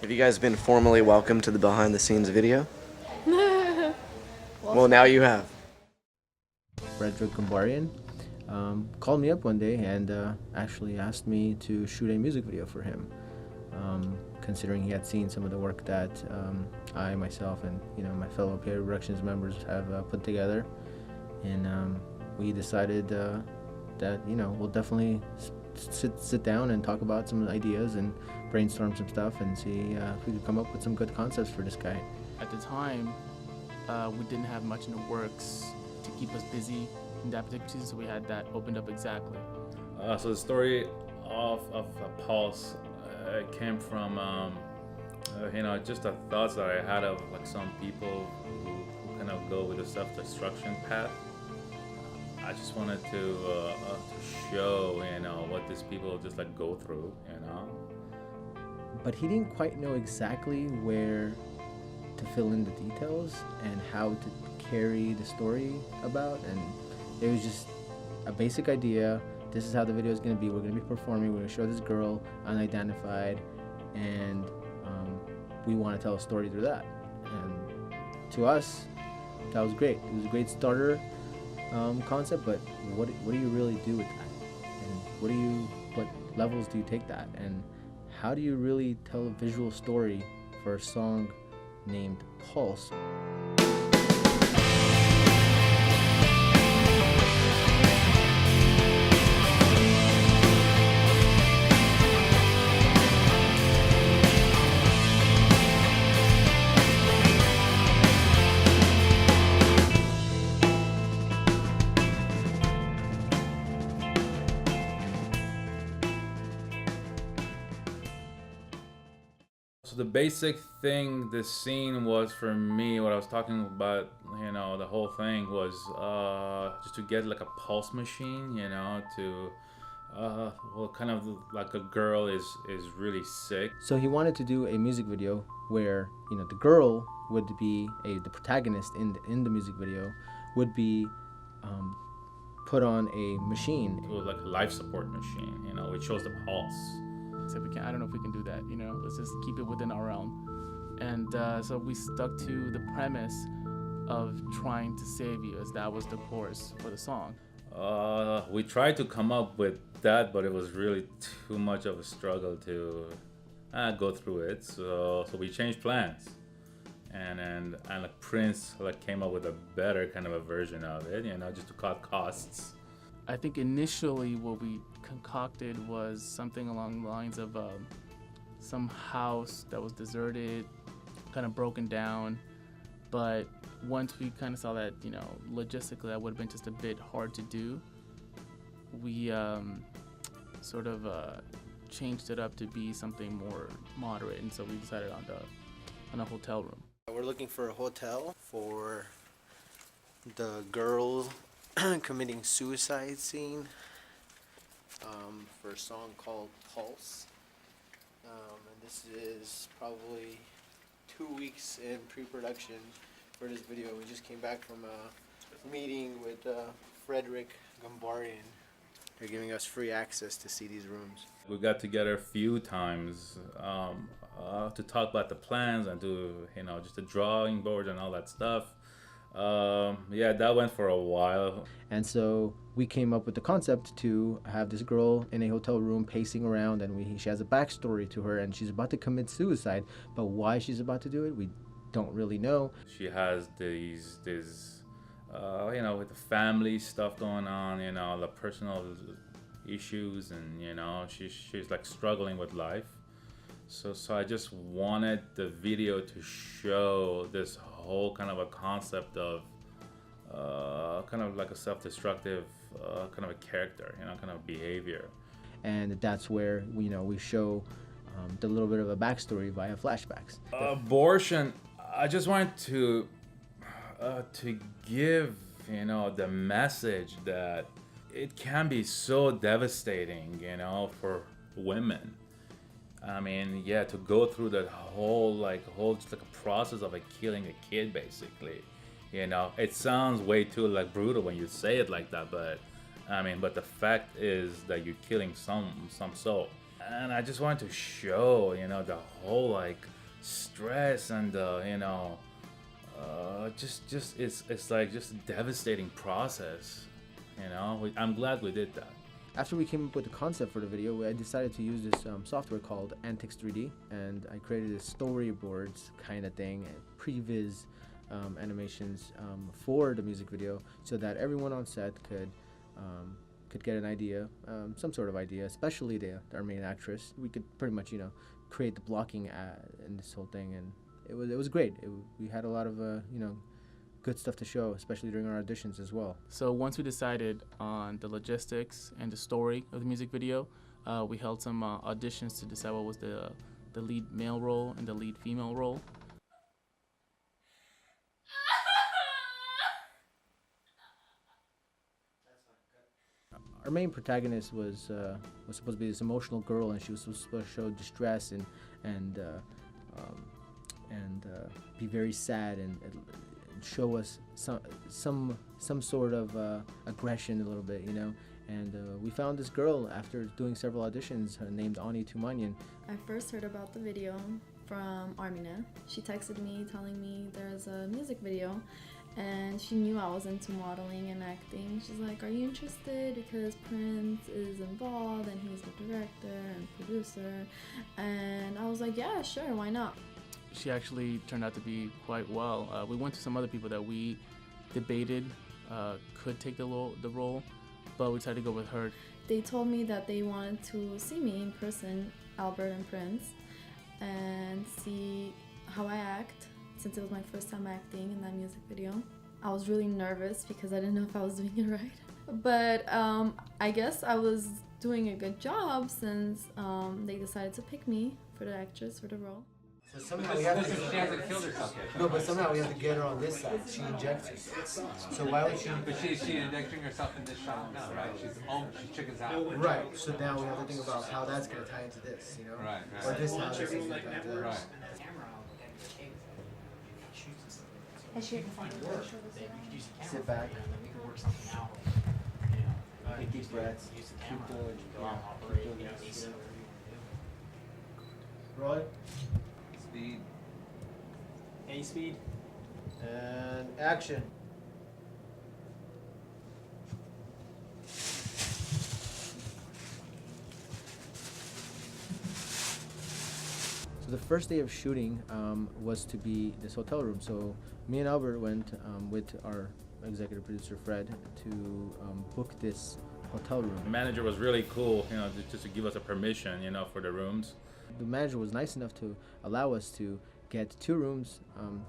Have you guys been formally welcomed to the behind the scenes video? Well, now you have. Fred Ghanbarian called me up one day and actually asked me to shoot a music video for him, considering he had seen some of the work that I myself and my fellow PIB Productions members have put together, and we decided that we'll definitely sit down and talk about some ideas and brainstorm some stuff and see if we could come up with some good concepts for this guy. At the time, we didn't have much in the works to keep us busy in that particular season, so we had that opened up exactly. So the story of Pulse came from just the thoughts that I had of like some people who kind of go with the self-destruction path. I just wanted to show what these people just like go through, But he didn't quite know exactly where to fill in the details and how to carry the story about, and it was just a basic idea. This is how the video is going to be. We're going to be performing. We're going to show this girl unidentified, and we want to tell a story through that. And to us, that was great. It was a great starter concept, but what do you really do with that? And what levels do you take that? And how do you really tell a visual story for a song named Pulse? So the basic thing this scene was for me, what I was talking about, the whole thing was just to get like a pulse machine, to kind of like a girl is really sick. So he wanted to do a music video where the girl would be the protagonist in the music video would be put on a machine. It was like a life support machine, it shows the pulse. So I don't know if we can do that, let's just keep it within our realm. And so we stuck to the premise of trying to save you, as that was the chorus for the song. We tried to come up with that, but it was really too much of a struggle to go through it. So we changed plans, and like Prince came up with a better kind of a version of it, just to cut costs. I think initially what we concocted was something along the lines of some house that was deserted, kind of broken down. But once we kind of saw that, logistically that would have been just a bit hard to do, we sort of changed it up to be something more moderate, and so we decided on a hotel room. We're looking for a hotel for the girl committing suicide scene for a song called Pulse. And this is probably 2 weeks in pre-production for this video. We just came back from a meeting with Fred Ghanbarian. They're giving us free access to see these rooms. We got together a few times to talk about the plans and to just the drawing board and all that stuff. Yeah, that went for a while. And so we came up with the concept to have this girl in a hotel room pacing around, and she has a backstory to her, and she's about to commit suicide. But why she's about to do it, we don't really know. She has these with the family stuff going on, the personal issues, and she's like struggling with life. So I just wanted the video to show this whole kind of a concept of kind of like a self-destructive kind of a character, kind of behavior. And that's where we show the little bit of a backstory via flashbacks. Abortion, I just wanted to give the message that it can be so devastating, for women. I mean, yeah, to go through that whole just like a process of killing a kid, basically. It sounds way too brutal when you say it like that, but but the fact is that you're killing some soul. And I just wanted to show, the whole stress and just it's like just a devastating process. I'm glad we did that. After we came up with the concept for the video, I decided to use this software called Antics 3D, and I created a storyboards kind of thing, previs animations for the music video, so that everyone on set could get an idea, some sort of idea, especially our main actress. We could pretty much create the blocking in this whole thing, and it was great. We had a lot of good stuff to show, especially during our auditions as well. So once we decided on the logistics and the story of the music video, we held some auditions to decide what was the lead male role and the lead female role. Our main protagonist was supposed to be this emotional girl, and she was supposed to show distress and be very sad and show us some sort of aggression a little bit, And we found this girl after doing several auditions named Ani Tumanyan. I first heard about the video from Armina. She texted me telling me there's a music video, and she knew I was into modeling and acting. She's like, "Are you interested? Because Prince is involved and he's the director and producer." And I was like, "Yeah, sure, why not?" She actually turned out to be quite well. We went to some other people that we debated could take the role, but we decided to go with her. They told me that they wanted to see me in person, Albert and Prince, and see how I act, since it was my first time acting in that music video. I was really nervous because I didn't know if I was doing it right. But I guess I was doing a good job since they decided to pick me for the actress for the role. So somehow we have to. She hasn't killed herself yet. No, but somehow we have to get her on this side. She injects herself. So why would she? But she's injecting herself in this shot now, right? She chickens out. Right. So now we have to think about how that's going to tie into this, Right. Or this how this is going to tie into that. Right. Sit back. Take deep breaths. Keep the Roy. Speed. Any speed. And action. So the first day of shooting was to be this hotel room. So me and Albert went with our executive producer Fred to book this hotel room. The manager was really cool, just to give us a permission, for the rooms. The manager was nice enough to allow us to get 2 rooms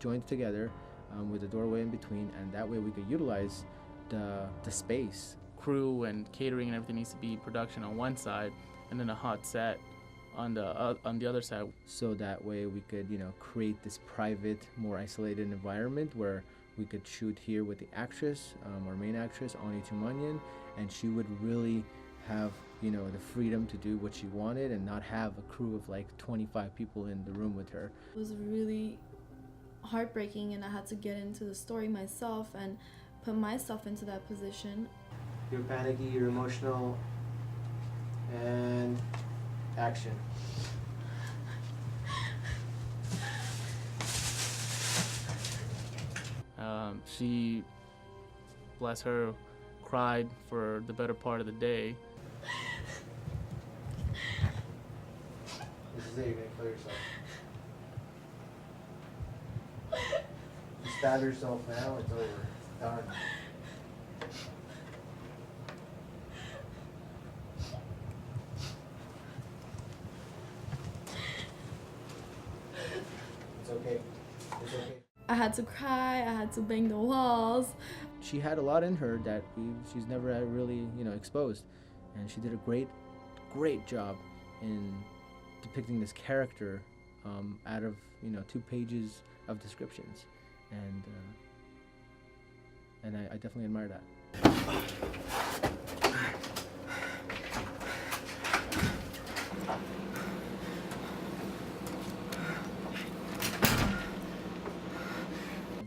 joined together with a doorway in between, and that way we could utilize the space. Crew and catering and everything needs to be production on one side, and then a hot set on the other side. So that way we could, create this private, more isolated environment where we could shoot here with the actress, our main actress, Ani Tumanyan, and she would really have, the freedom to do what she wanted and not have a crew of like 25 people in the room with her. It was really heartbreaking, and I had to get into the story myself and put myself into that position. You're panicky, you're emotional, and action. She, bless her, cried for the better part of the day. This is it, you're gonna kill yourself. You stab yourself now, it's over. Done. It's okay. It's okay. I had to cry, I had to bang the walls. She had a lot in her that she's never really, exposed. And she did a great job in depicting this character out of, 2 pages of descriptions. And I definitely admire that.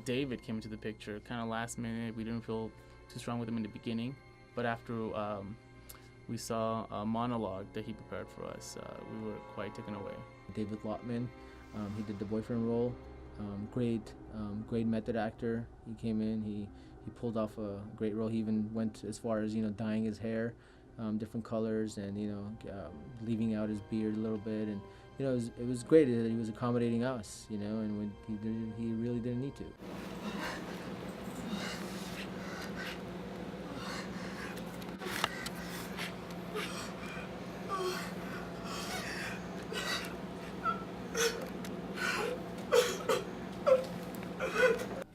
David came into the picture kind of last minute. We didn't feel too strong with him in the beginning, but after we saw a monologue that he prepared for us, we were quite taken away. David Lotman He did the boyfriend role. Great method actor. He came in. He pulled off a great role. He even went as far as dyeing his hair, different colors, and leaving out his beard a little bit. And it was great that he was accommodating us. And when he really didn't need to.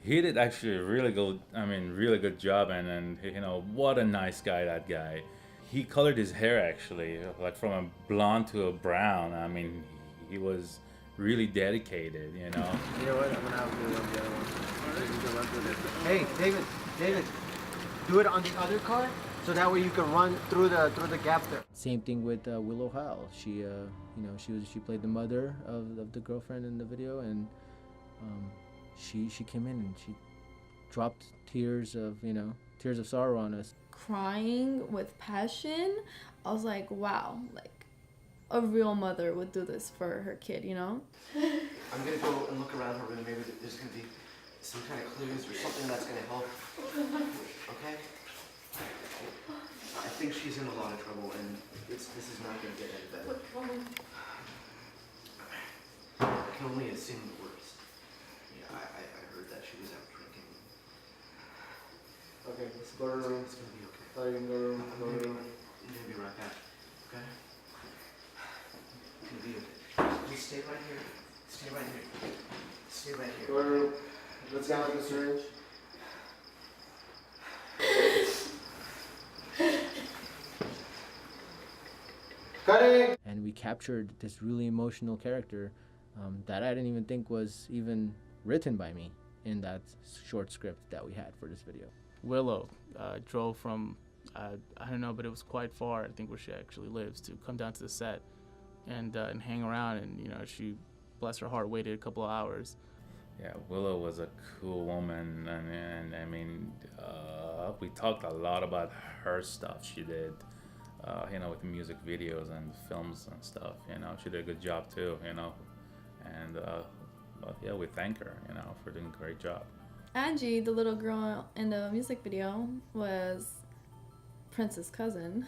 He did actually a really good job, and what a nice guy, that guy. He colored his hair actually, like from a blonde to a brown. I mean, he was really dedicated, You know what? I'm gonna have to do it on the other one. You can run through this. Hey, David, do it on the other car, so that way you can run through the gap there. Same thing with Willow Howell. She she played the mother of the girlfriend in the video, and she came in and she dropped tears of sorrow on us. Crying with passion. I was like, wow, like a real mother would do this for her kid, I'm gonna go and look around her room. Maybe there's gonna be some kind of clues or something that's gonna help. Okay? I think she's in a lot of trouble, and this is not gonna get any better. What's wrong? I can only assume the worst. Yeah, I heard that she was out drinking. Okay, let's go to the room. It's gonna be okay. Oh, you can go to the room. I'm Go to the room. gonna be right back. Okay? It's gonna be okay. Just stay right here. Stay right here. Stay right here. Go to the room. Let's get out the syringe. Cutting! And we captured this really emotional character that I didn't even think was even written by me in that short script that we had for this video. Willow drove from, I don't know, but it was quite far, I think, where she actually lives, to come down to the set and hang around. And, she, bless her heart, waited a couple of hours. Yeah, Willow was a cool woman, and I mean, we talked a lot about her stuff she did, with the music videos and films and stuff. She did a good job too, and yeah, we thank her, for doing a great job. Angie, the little girl in the music video, was Prince's cousin.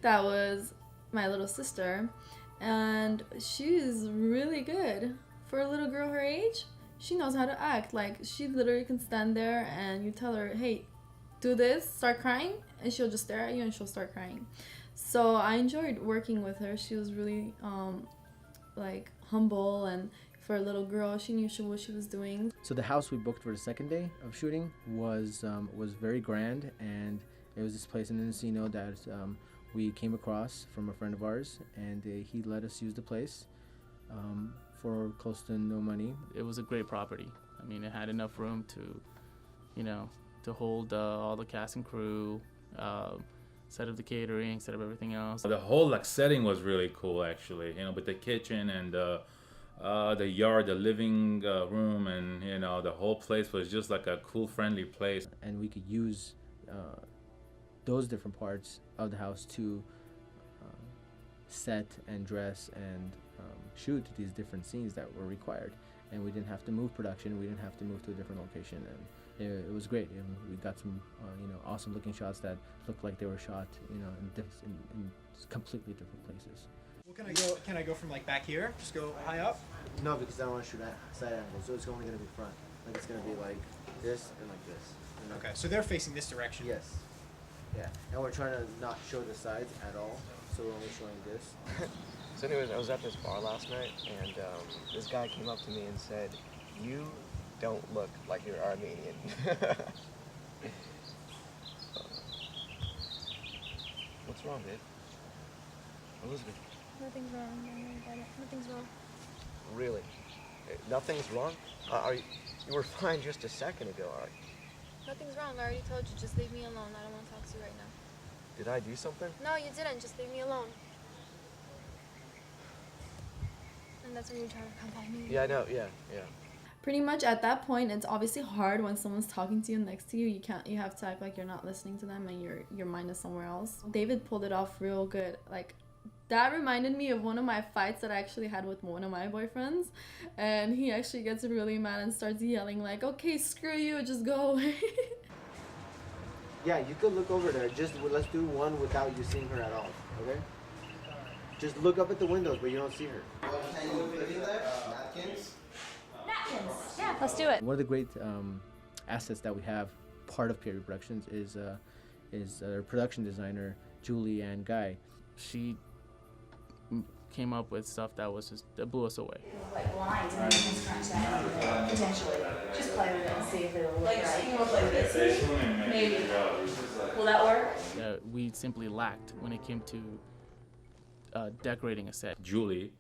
That was my little sister, and she's really good for a little girl her age. She knows how to act. Like, she literally can stand there and you tell her, hey, do this, start crying, and she'll just stare at you and she'll start crying. So I enjoyed working with her. She was really humble, and for a little girl, she knew what she was doing. So the house we booked for the second day of shooting was very grand, and it was this place in Encino that we came across from a friend of ours, and he let us use the place for close to no money. It was a great property. I mean, it had enough room to hold all the cast and crew, set up the catering, set up everything else. The whole setting was really cool, actually. With the kitchen and the yard, the living room, and the whole place was just like a cool, friendly place. And we could use those different parts of the house to set and dress and shoot these different scenes that were required. And we didn't have to move production. We didn't have to move to a different location. And it was great. And we got some awesome looking shots that looked like they were shot in completely different places. Well, can I go from back here? Just go high up? No, because I don't want to shoot at side angles, so it's only going to be front. Like, it's going to be like this and like this. Okay, so they're facing this direction. Yes. Yeah, and we're trying to not show the sides at all, so we're only showing this. So anyways, I was at this bar last night, and this guy came up to me and said, "You don't look like you're Armenian." What's wrong, babe? Elizabeth? Nothing's wrong. I know you got it. Nothing's wrong. Really? Nothing's wrong? You were fine just a second ago. Nothing's wrong. I already told you. Just leave me alone. I don't want to talk to you right now. Did I do something? No, you didn't. Just leave me alone. And that's when you try to come by me. Yeah, I know. Yeah. Pretty much at that point, it's obviously hard when someone's talking to you next to you. You have to act like you're not listening to them and your mind is somewhere else. David pulled it off real good. Like, That reminded me of one of my fights that I actually had with one of my boyfriends, and he actually gets really mad and starts yelling like, "Okay, screw you, just go away." Yeah, you could look over there. Just let's do one without you seeing her at all, okay? Just look up at the windows, but you don't see her. Can you put in there? Napkins? Napkins. Yeah, let's do it. One of the great assets that we have, part of PIB Productions, is our production designer, Julie Ann Guy. She came up with stuff that blew us away. Like lines and then you can scrunch that out potentially. Just play with it and see if it'll look right. You want to play with this? Maybe. Will that work? We simply lacked when it came to decorating a set. Julie,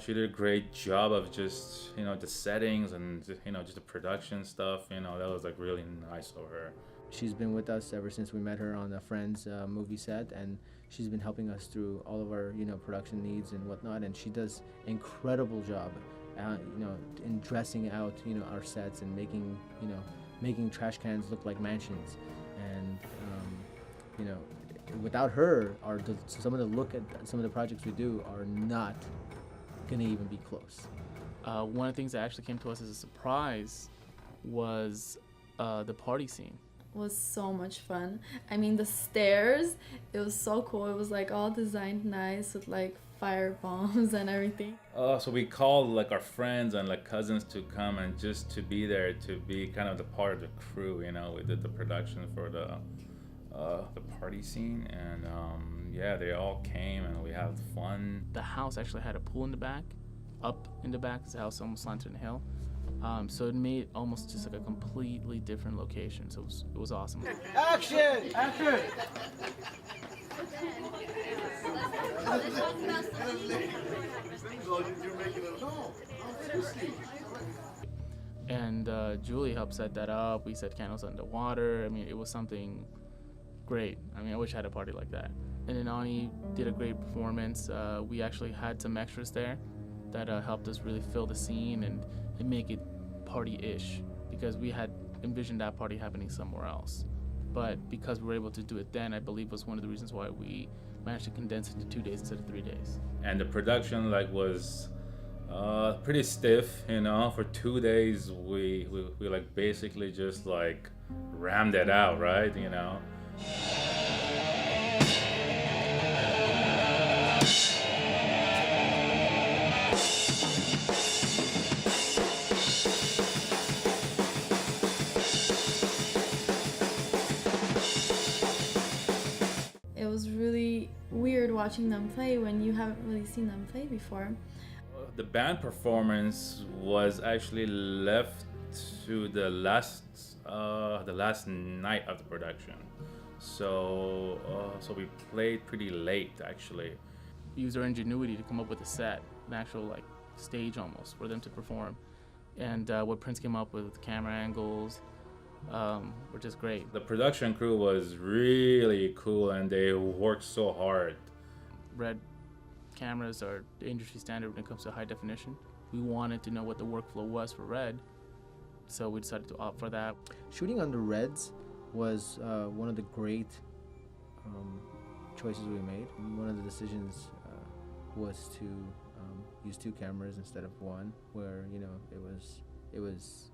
she did a great job of just, the settings and, just the production stuff, that was like really nice of her. She's been with us ever since we met her on the Friends movie set, and she's been helping us through all of our, production needs and whatnot, and she does incredible job, in dressing out, our sets and making trash cans look like mansions. And, without her, some of the projects we do are not gonna even be close. One of the things that actually came to us as a surprise was the party scene. Was so much fun. I mean, the stairs, it was so cool. It was like all designed nice with like fire bombs and everything. So we called like our friends and like cousins to come and just to be there, to be kind of the part of the crew. We did the production for the party scene, and they all came and we had fun. The house actually had a pool in the back, up in the back. The house almost slanted in a hill. So it made almost just like a completely different location. So it was awesome. Action! Action! And Julie helped set that up. We set candles underwater. I mean, it was something great. I mean, I wish I had a party like that. And then Ani did a great performance. We actually had some extras there that helped us really fill the scene and make it party-ish, because we had envisioned that party happening somewhere else. But because we were able to do it then, I believe was one of the reasons why we managed to condense it to 2 days instead of 3 days. And the production was pretty stiff, For 2 days we like basically just like rammed it out, right? It was really weird watching them play when you haven't really seen them play before. The band performance was actually left to the last night of the production. So we played pretty late, actually. We used our ingenuity to come up with a set, an actual like stage almost for them to perform. And what Prince came up with camera angles were just great. The production crew was really cool and they worked so hard. Red cameras are the industry standard when it comes to high definition. We wanted to know what the workflow was for Red, so we decided to opt for that. Shooting on the Reds was one of the great choices we made. One of the decisions was to use 2 cameras instead of 1, where it was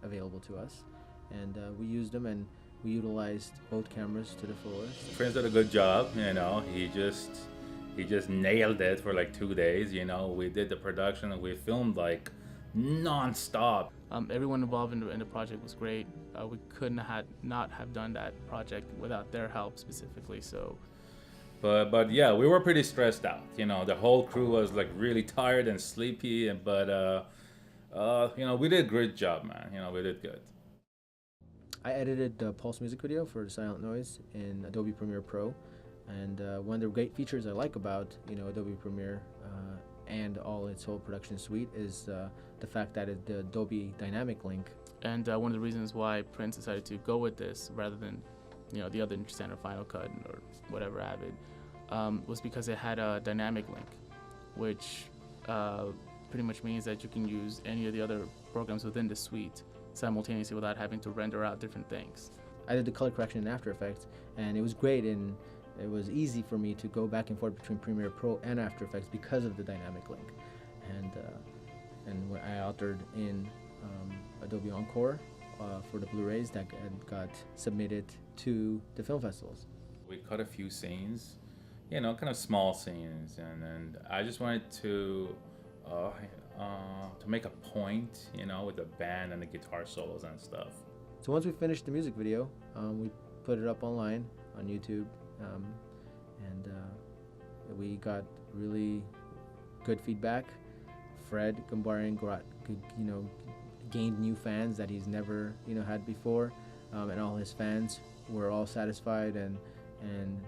available to us, and we used them and we utilized both cameras to the fullest. Prince did a good job, He just nailed it for like 2 days, We did the production and we filmed like non-stop. Everyone involved in the project was great. We couldn't not have done that project without their help specifically. So, but yeah, we were pretty stressed out. The whole crew was like really tired and sleepy. But we did a great job, man. We did good. I edited the Pulse music video for Silent Noise in Adobe Premiere Pro. And one of the great features I like about Adobe Premiere and all its whole production suite is the fact that the Adobe Dynamic Link. And one of the reasons why Prince decided to go with this rather than the other standard Final Cut or whatever Avid was because it had a dynamic link, which pretty much means that you can use any of the other programs within the suite simultaneously without having to render out different things. I did the color correction in After Effects, and it was great in it was easy for me to go back and forth between Premiere Pro and After Effects because of the dynamic link. And when I authored in Adobe Encore for the Blu-rays that got submitted to the film festivals. We cut a few scenes, you know, kind of small scenes, and I just wanted to make a point, you know, with the band and the guitar solos and stuff. So once we finished the music video, we put it up online on YouTube, and we got really good feedback. Fred Ghanbarian gained new fans that he's never had before, and all his fans were all satisfied and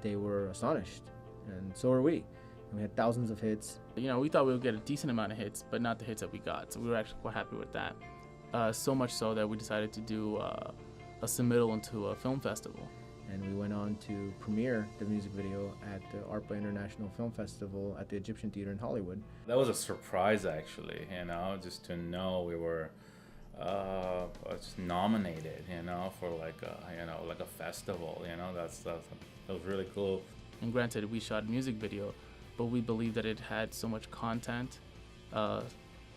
they were astonished, and so were we. And we had thousands of hits. You know, we thought we would get a decent amount of hits, but not the hits that we got. So we were actually quite happy with that. So much so that we decided to do a submittal into a film festival. And we went on to premiere the music video at the ARPA International Film Festival at the Egyptian Theater in Hollywood. That was a surprise, actually, you know, just to know we were just nominated, you know, for like a festival, you know. That was really cool. And granted, we shot a music video, but we believe that it had so much content,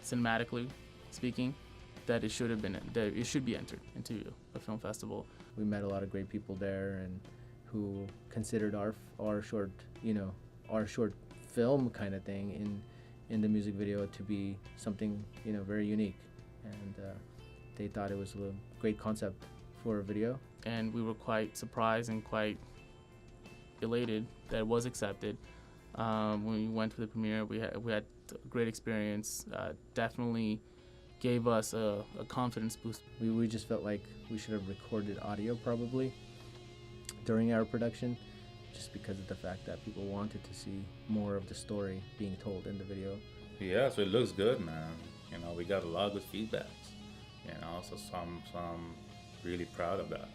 cinematically speaking, that it should be entered into a film festival. We met a lot of great people there, and who considered our short film kind of thing in the music video to be something very unique, and they thought it was a great concept for a video. And we were quite surprised and quite elated that it was accepted. When we went to the premiere, we had a great experience. Definitely gave us a confidence boost. We just felt like we should have recorded audio probably during our production, just because of the fact that people wanted to see more of the story being told in the video. Yeah, so it looks good, man. You know, we got a lot of good feedbacks. You know, so I'm really proud of that.